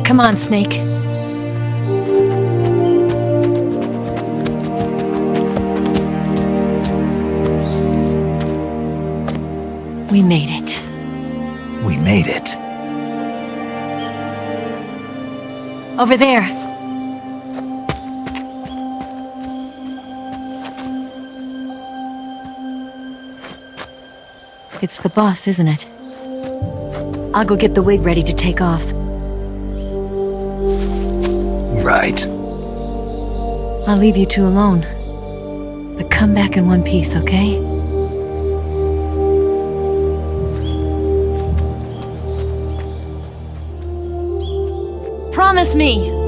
Come on, Snake. We made it. We made it. Over there. It's the boss, isn't it? I'll go get the wig ready to take off. Right. I'll leave you two alone. But come back in one piece, okay? Promise me!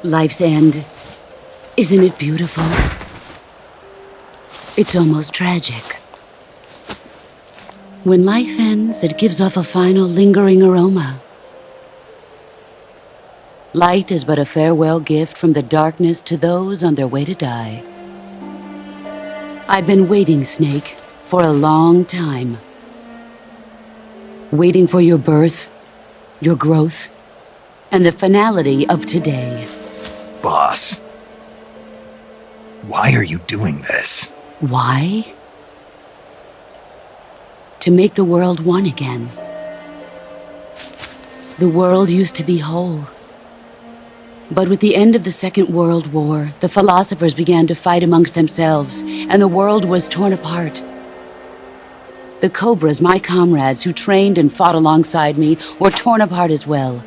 Life's end. Isn't it beautiful? It's almost tragic. When life ends, it gives off a final lingering aroma. Light is but a farewell gift from the darkness to those on their way to die. I've been waiting, Snake, for a long time. Waiting for your birth, your growth, and the finality of today. Boss. Why are you doing this? Why? To make the world one again. The world used to be whole. But with the end of the Second World War, the philosophers began to fight amongst themselves, and the world was torn apart. The Cobras, my comrades who trained and fought alongside me, were torn apart as well.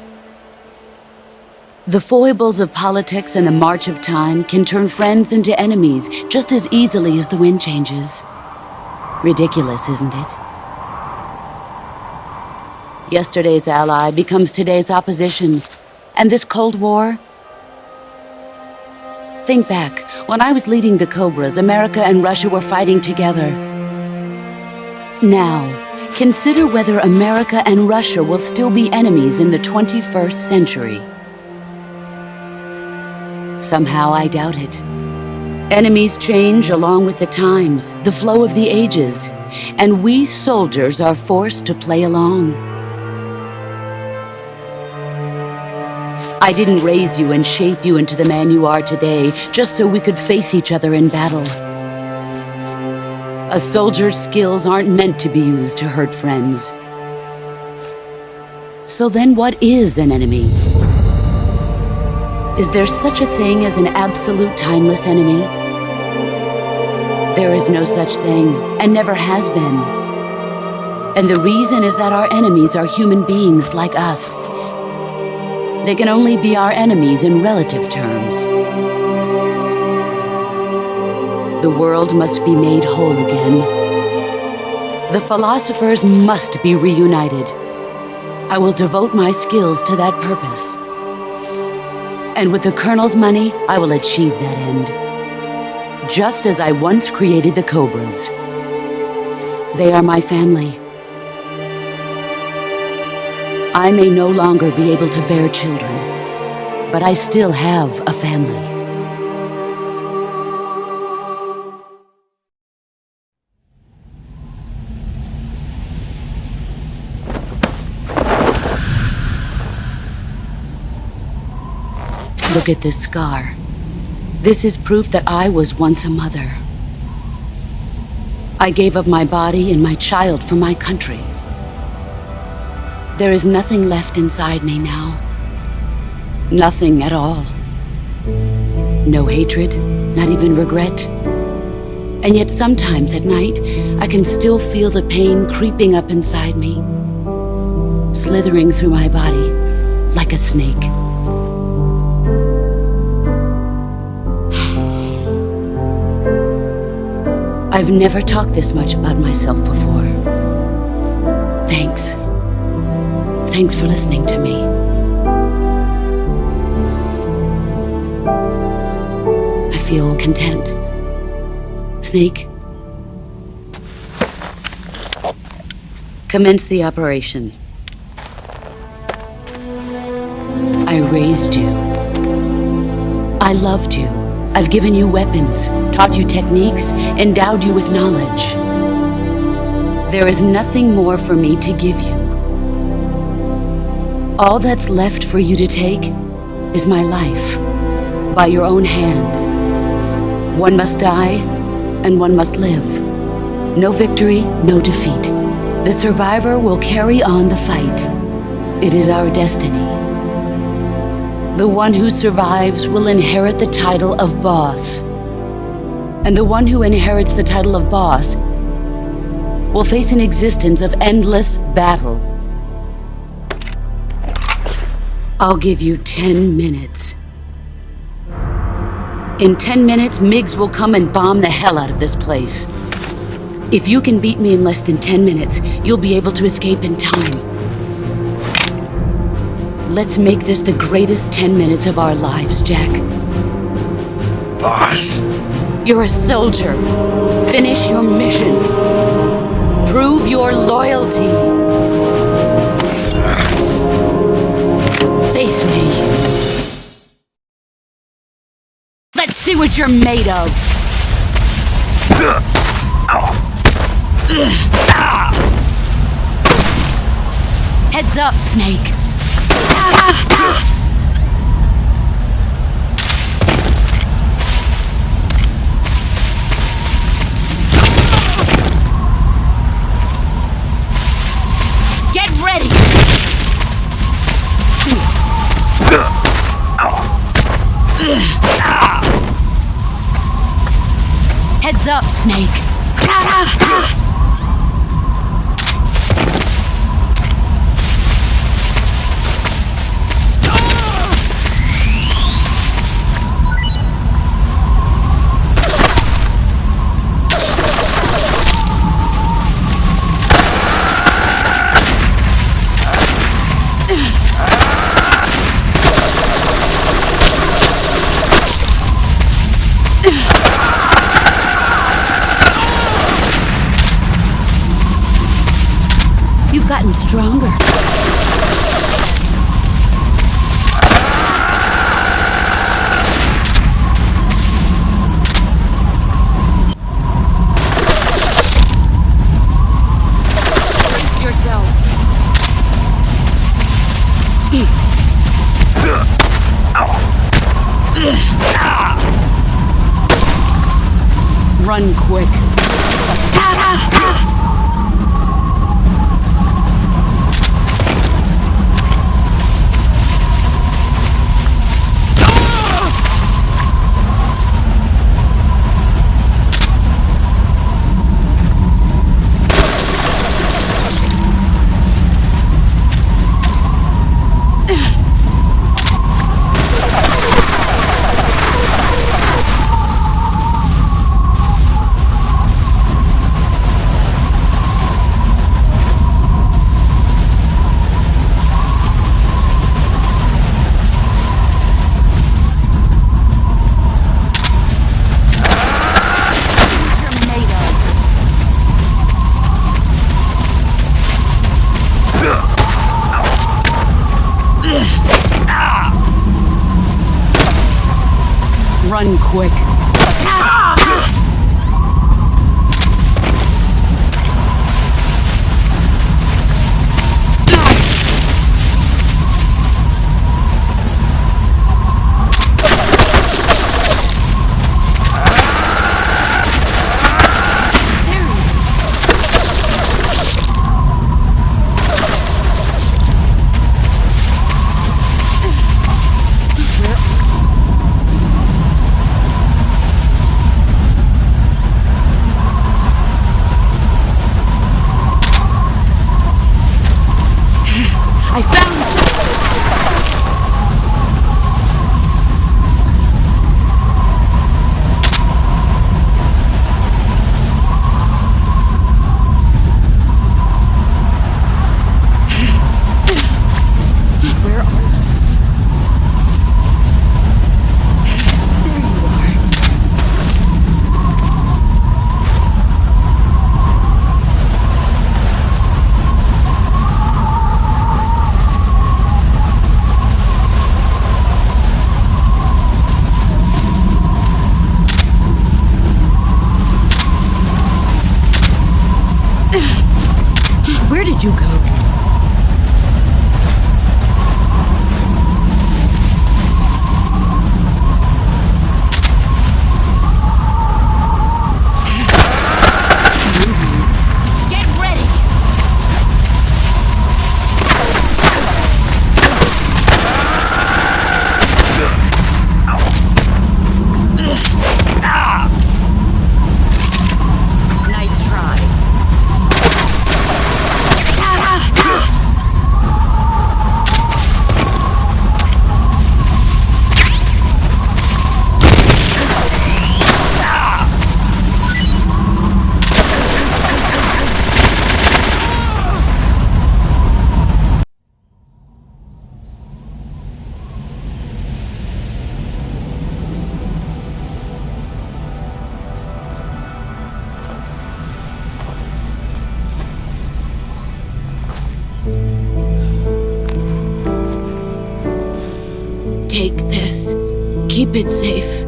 The foibles of politics and the march of time can turn friends into enemies just as easily as the wind changes. Ridiculous, isn't it? Yesterday's ally becomes today's opposition. And this Cold War? Think back. When I was leading the Cobras, America and Russia were fighting together. Now, consider whether America and Russia will still be enemies in the 21st century. Somehow I doubt it. Enemies change along with the times, the flow of the ages, and we soldiers are forced to play along. I didn't raise you and shape you into the man you are today just so we could face each other in battle. A soldier's skills aren't meant to be used to hurt friends. So then what is an enemy? Is there such a thing as an absolute timeless enemy? There is no such thing, and never has been. And the reason is that our enemies are human beings like us. They can only be our enemies in relative terms. The world must be made whole again. The philosophers must be reunited. I will devote my skills to that purpose. And with the Colonel's money, I will achieve that end. Just as I once created the Cobras. They are my family. I may no longer be able to bear children, but I still have a family. Look at this scar. This is proof that I was once a mother. I gave up my body and my child for my country. There is nothing left inside me now. Nothing at all. No hatred, not even regret. And yet sometimes at night, I can still feel the pain creeping up inside me, slithering through my body like a snake. I've never talked this much about myself before. Thanks. Thanks for listening to me. feel content. Snake, commence the operation. I raised you. I loved you. I've given you weapons, taught you techniques, endowed you with knowledge. There is nothing more for me to give you. All that's left for you to take is my life, by your own hand. One must die, and one must live. No victory, no defeat. The survivor will carry on the fight. It is our destiny. The one who survives will inherit the title of boss. And the one who inherits the title of boss will face an existence of endless battle. I'll give you 10 minutes. In 10 minutes, Miggs will come and bomb the hell out of this place. If you can beat me in less than 10 minutes, you'll be able to escape in time. Let's make this the greatest 10 minutes of our lives, Jack. Boss. You're a soldier. Finish your mission. Prove your loyalty. Face me. Let's see what you're made of. Heads up, Snake. Get ready. Heads up, Snake. You've gotten stronger. Brace yourself. Run quick. Run quick. I found it! Where are you? There you are. Take this. Keep it safe.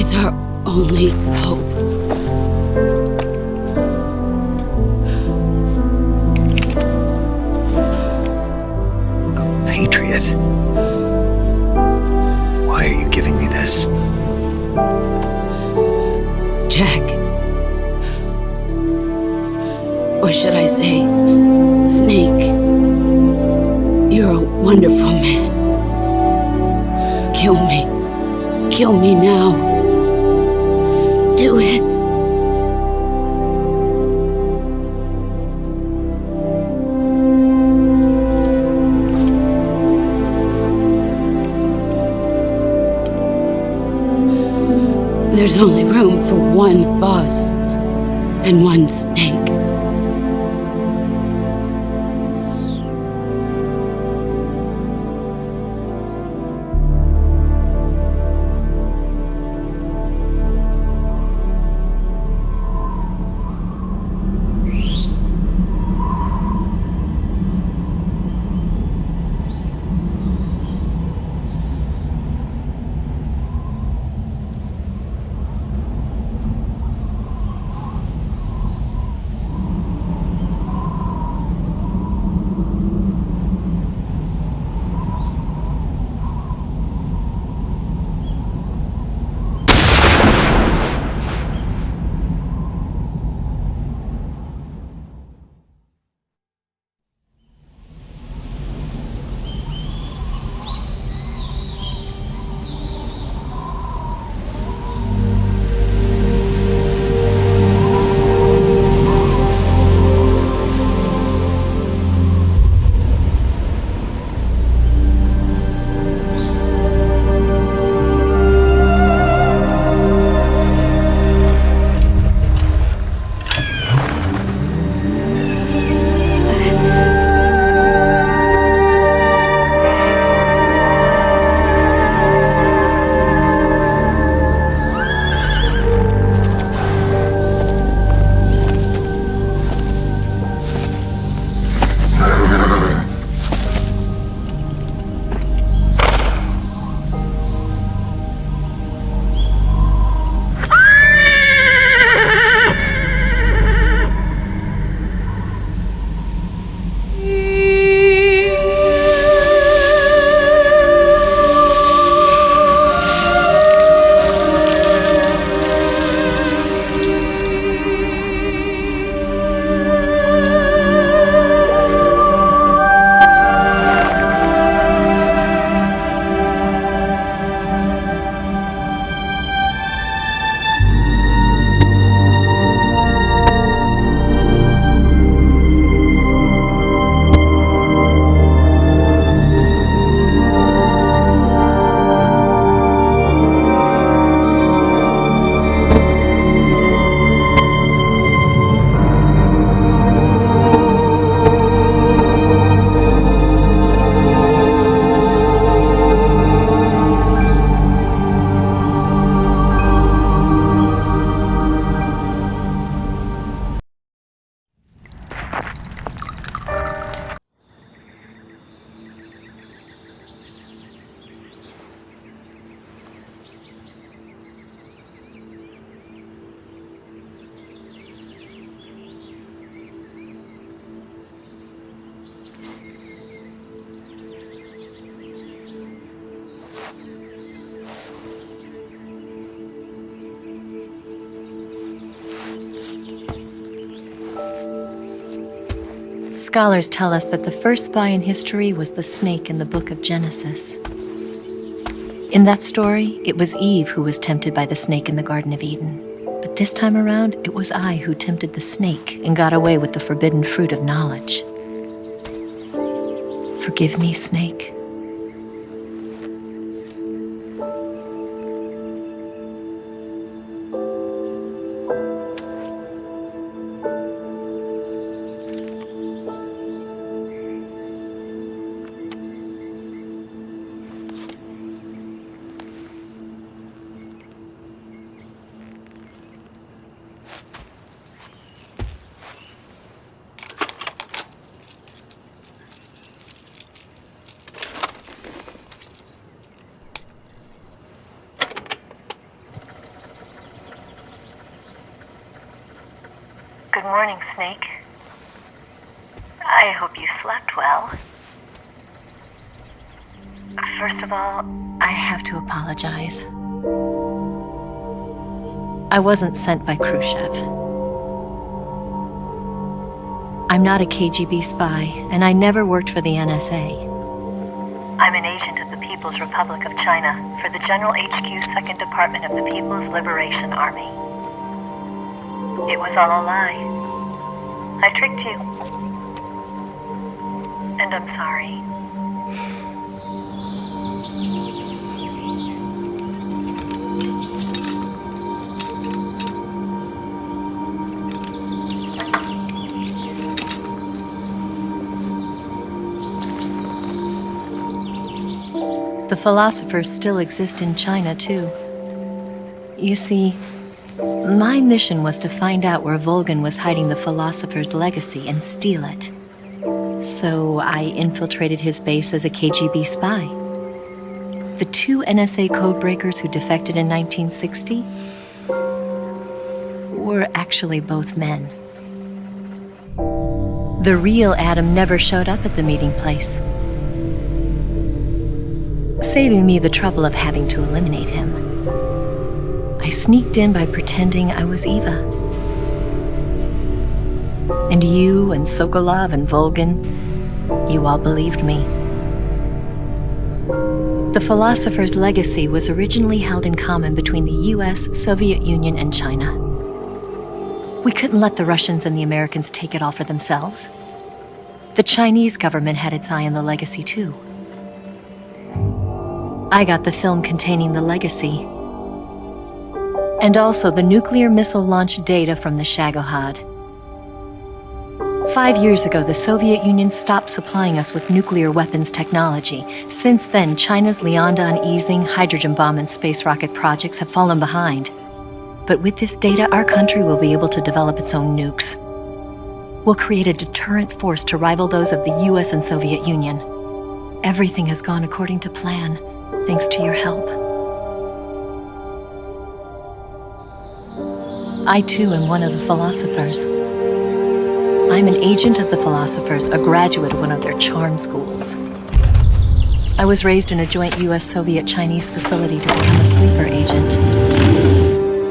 It's our only hope. A patriot? Why are you giving me this? Jack. Or should I say, Snake. You're a wonderful man. Kill me. Kill me now. Do it. There's only room for one boss and one snake. Scholars tell us that the first spy in history was the snake in the book of Genesis. In that story, it was Eve who was tempted by the snake in the Garden of Eden. But this time around, it was I who tempted the snake and got away with the forbidden fruit of knowledge. Forgive me, Snake. Good morning, Snake. I hope you slept well. First of all, I have to apologize. I wasn't sent by Khrushchev. I'm not a KGB spy, and I never worked for the NSA. I'm an agent of the People's Republic of China for the General HQ 2nd Department of the People's Liberation Army. It was all a lie. I tricked you. And I'm sorry. The philosophers still exist in China, too. You see, my mission was to find out where Volgan was hiding the philosopher's legacy and steal it. So I infiltrated his base as a KGB spy. The 2 NSA codebreakers who defected in 1960 were actually both men. The real Adam never showed up at the meeting place, saving me the trouble of having to eliminate him. I sneaked in by pretending I was Eva. And you and Sokolov and Volgan, you all believed me. The philosopher's legacy was originally held in common between the US, Soviet Union, and China. We couldn't let the Russians and the Americans take it all for themselves. The Chinese government had its eye on the legacy, too. I got the film containing the legacy, and also the nuclear missile launch data from the Shagohod. 5 years ago, the Soviet Union stopped supplying us with nuclear weapons technology. Since then, China's Liaodong easing, hydrogen bomb, and space rocket projects have fallen behind. But with this data, our country will be able to develop its own nukes. We'll create a deterrent force to rival those of the US and Soviet Union. Everything has gone according to plan, thanks to your help. I too am one of the philosophers. I'm an agent of the philosophers, a graduate of one of their charm schools. I was raised in a joint US-Soviet-Chinese facility to become a sleeper agent.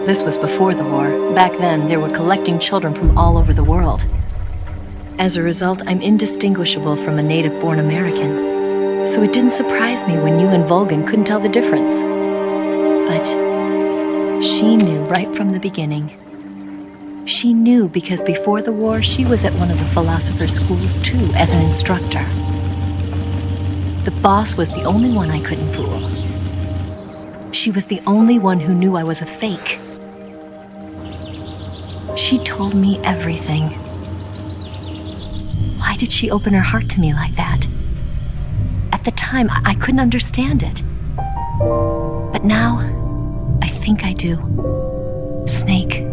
This was before the war. Back then, they were collecting children from all over the world. As a result, I'm indistinguishable from a native-born American. So it didn't surprise me when you and Volgan couldn't tell the difference. But she knew right from the beginning. She knew because before the war, she was at one of the philosopher's schools too, as an instructor. The boss was the only one I couldn't fool. She was the only one who knew I was a fake. She told me everything. Why did she open her heart to me like that? At the time, I couldn't understand it. But now, I think I do. Snake.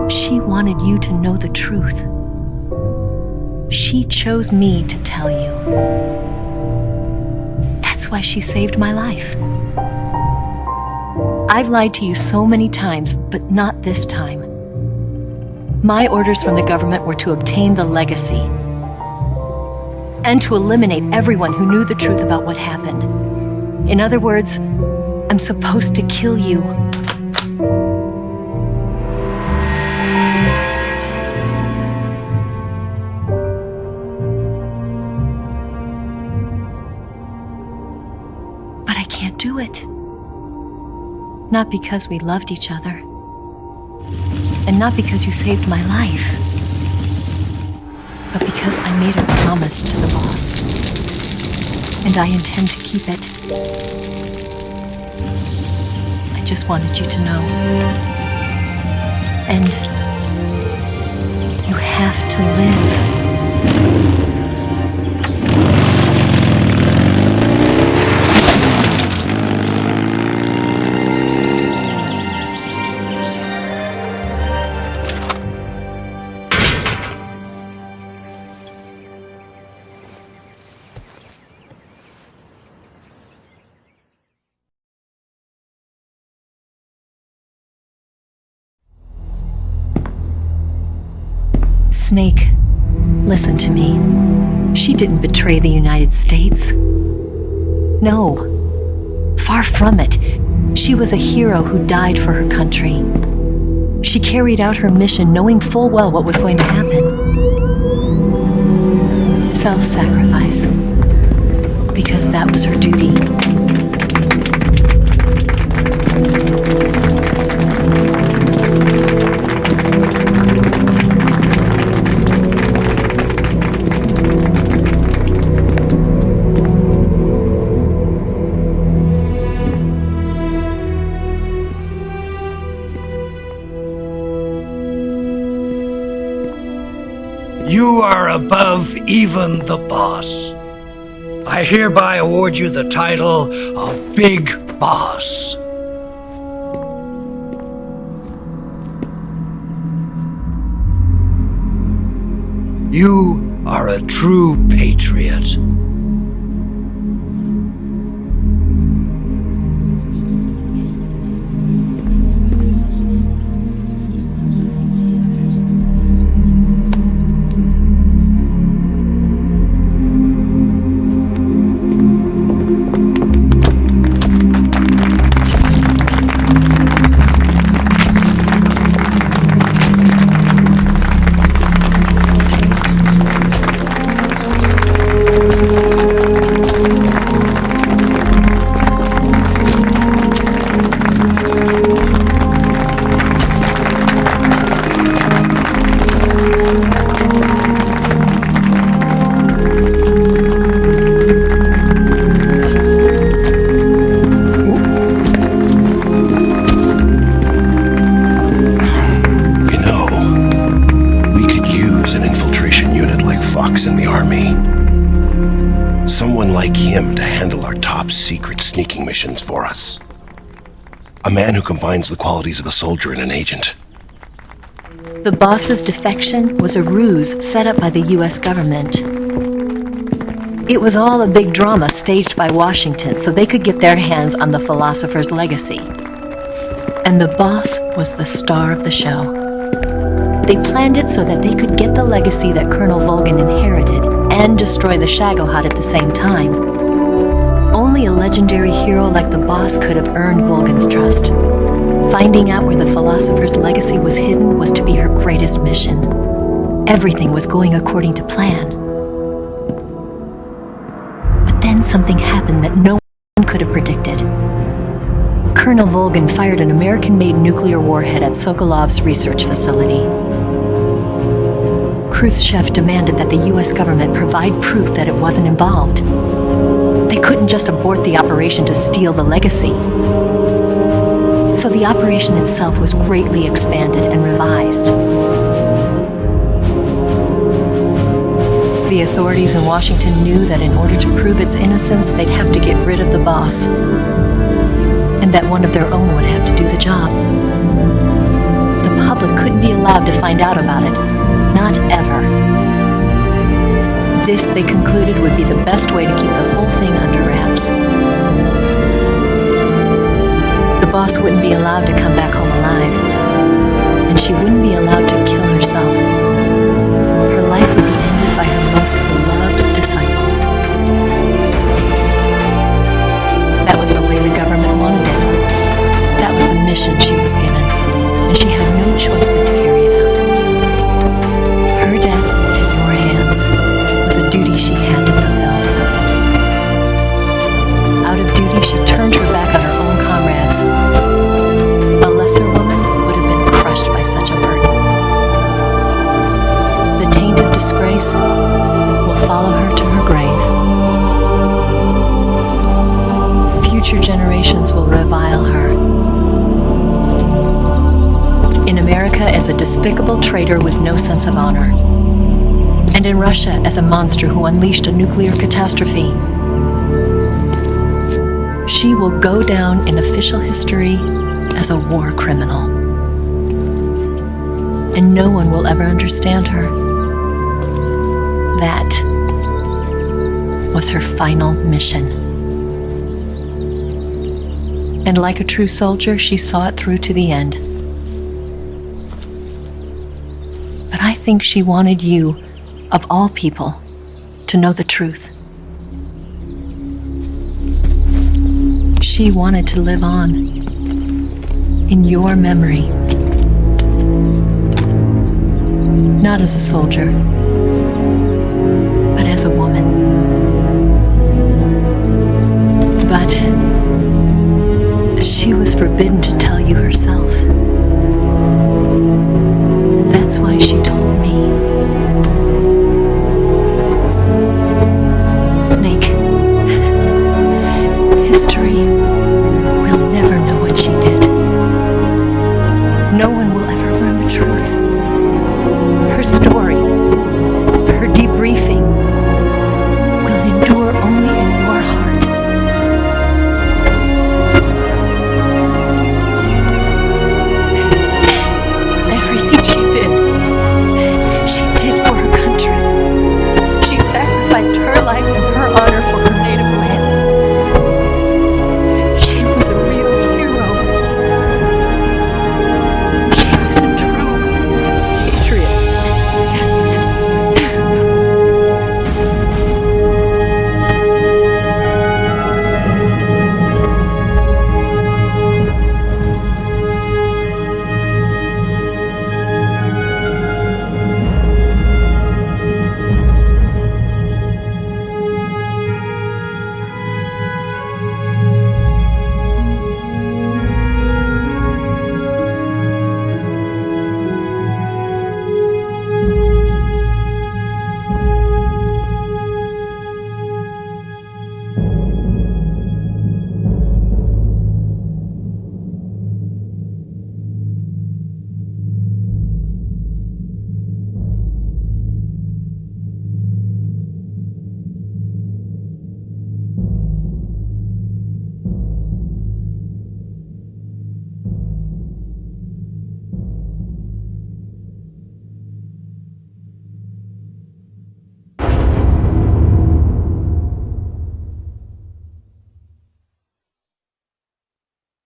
She wanted you to know the truth. She chose me to tell you. That's why she saved my life. I've lied to you so many times, but not this time. My orders from the government were to obtain the legacy and to eliminate everyone who knew the truth about what happened. In other words, I'm supposed to kill you. But I can't do it. Not because we loved each other. And not because you saved my life. But because I made a promise to the boss. And I intend to keep it. I just wanted you to know. And you have to live. Snake, listen to me. She didn't betray the United States. No. Far from it. She was a hero who died for her country. She carried out her mission knowing full well what was going to happen. Self-sacrifice. Because that was her duty. You are above even the boss. I hereby award you the title of Big Boss. You are a true patriot. Someone like him to handle our top secret sneaking missions for us. A man who combines the qualities of a soldier and an agent. The boss's defection was a ruse set up by the US government. It was all a big drama staged by Washington so they could get their hands on the philosopher's legacy. And the boss was the star of the show. They planned it so that they could get the legacy that Colonel Volgin inherited and destroy the Shagohod at the same time. Only a legendary hero like the boss could have earned Volgin's trust. Finding out where the philosopher's legacy was hidden was to be her greatest mission. Everything was going according to plan. But then something happened that no one could have predicted. Colonel Volgin fired an American-made nuclear warhead at Sokolov's research facility. Khrushchev demanded that the US government provide proof that it wasn't involved. They couldn't just abort the operation to steal the legacy. So the operation itself was greatly expanded and revised. The authorities in Washington knew that in order to prove its innocence, they'd have to get rid of the boss, and that one of their own would have to do the job. The public couldn't be allowed to find out about it, not ever. This, they concluded, would be the best way to keep the whole thing under wraps. The boss wouldn't be allowed to come back home alive, and she wouldn't be allowed to kill herself. Her life would be ended by her most beloved disciple. That was the way the government wanted it. That was the mission she was given, and she had no choice but to carry it out. Her death in your hands was a duty she had to fulfill. Out of duty, she turned her back on her own comrades. A lesser woman would have been crushed by such a burden. The taint of disgrace will follow her to her grave. Future generations will revile her. In America as a despicable traitor with no sense of honor. And in Russia as a monster who unleashed a nuclear catastrophe. She will go down in official history as a war criminal. And no one will ever understand her. That was her final mission. And like a true soldier, she saw it through to the end. But I think she wanted you, of all people, to know the truth. She wanted to live on, in your memory. Not as a soldier, but as a woman. But she was forbidden to tell you herself. And that's why she